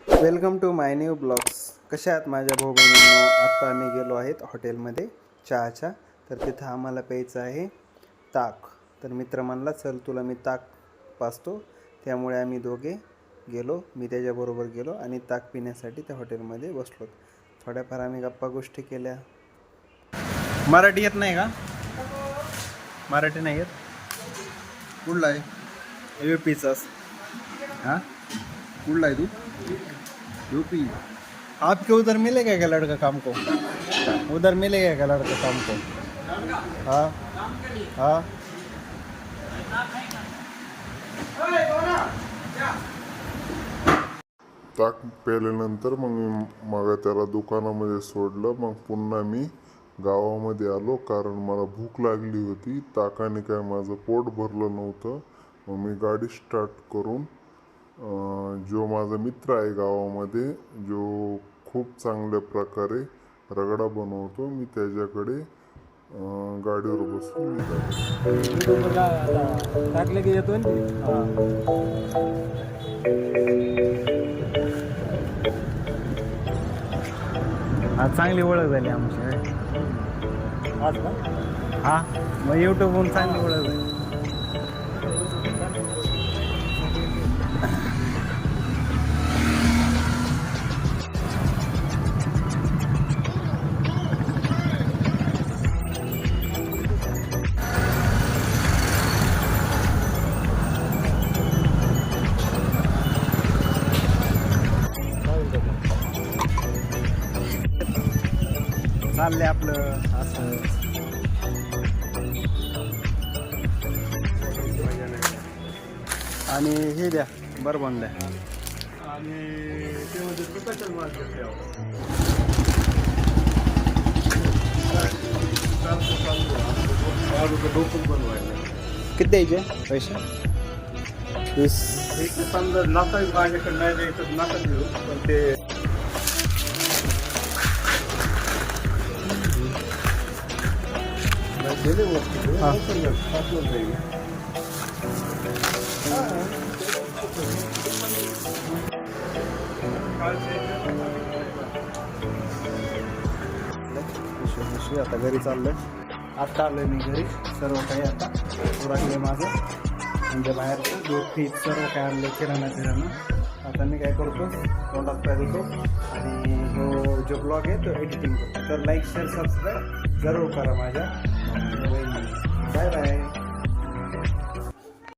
Welcome to my new blogs. कशा आहात माझ्या भाऊ बहिणींनो? आत्ता आम्ही गेलो आहेत हॉटेलमध्ये चहाच्या. तर तिथं आम्हाला प्यायचं आहे ताक. तर मित्र म्हणला चल तुला मी ताक पाजतो. त्यामुळे आम्ही दोघे गेलो, मी त्याच्याबरोबर गेलो आणि ताक पिण्यासाठी त्या हॉटेलमध्ये बसलो. थोड्याफार आम्ही गप्पा गोष्टी केल्या. मराठी येत नाही का? मराठी नाही येत? कुठला आहे? यूपीचाच. हाँ कुठला आहे तू? यूपी. आपके उधर मिलेगा क्या लड़का काम को? उधर मिलेगा क्या लड़का काम को? हाँ हाँ. ताक प्यायल्यानंतर मग त्याला दुकानामध्ये सोडलं. मग पुन्हा मी गावामध्ये आलो, कारण मला भूक लागली होती. ताकाने काय माझं पोट भरलं नव्हतं. मग मी गाडी स्टार्ट करून जो माझा मित्र आहे गावामध्ये, जो खूप चांगल्या प्रकारे रगडा बनवतो, मी त्याच्याकडे गाडीवर बसून टाकले की येतो ना. आज चांगली ओळख झाली आमची. आज का? हा, मग यूट्यूबवरून चांगली ओळख झाली. चाललंय आपलं असं. आणि हे द्या, बरं द्या. आणि त्यामध्ये प्रकाशन डोकं बनवायला किती द्यायचे पैसे? 20. एक समजा नाका माझ्याकडे नाही द्यायचं, नाका देऊ. पण ते गेले वस्तू जाईल. आता घरी चाललोय. आत्ता आलोय मी घरी. सर्व काही आता उरकले माझं, म्हणजे बाहेरचं दूध फीज सर्व काय आणलं, किराणा. आता मी काय करतो, तोंडात काय देतो आणि जो ब्लॉग आहे तो एडिटिंग करतो. तर लाईक शेअर सबस्क्राईब जरूर करा माझ्या. Bye bye.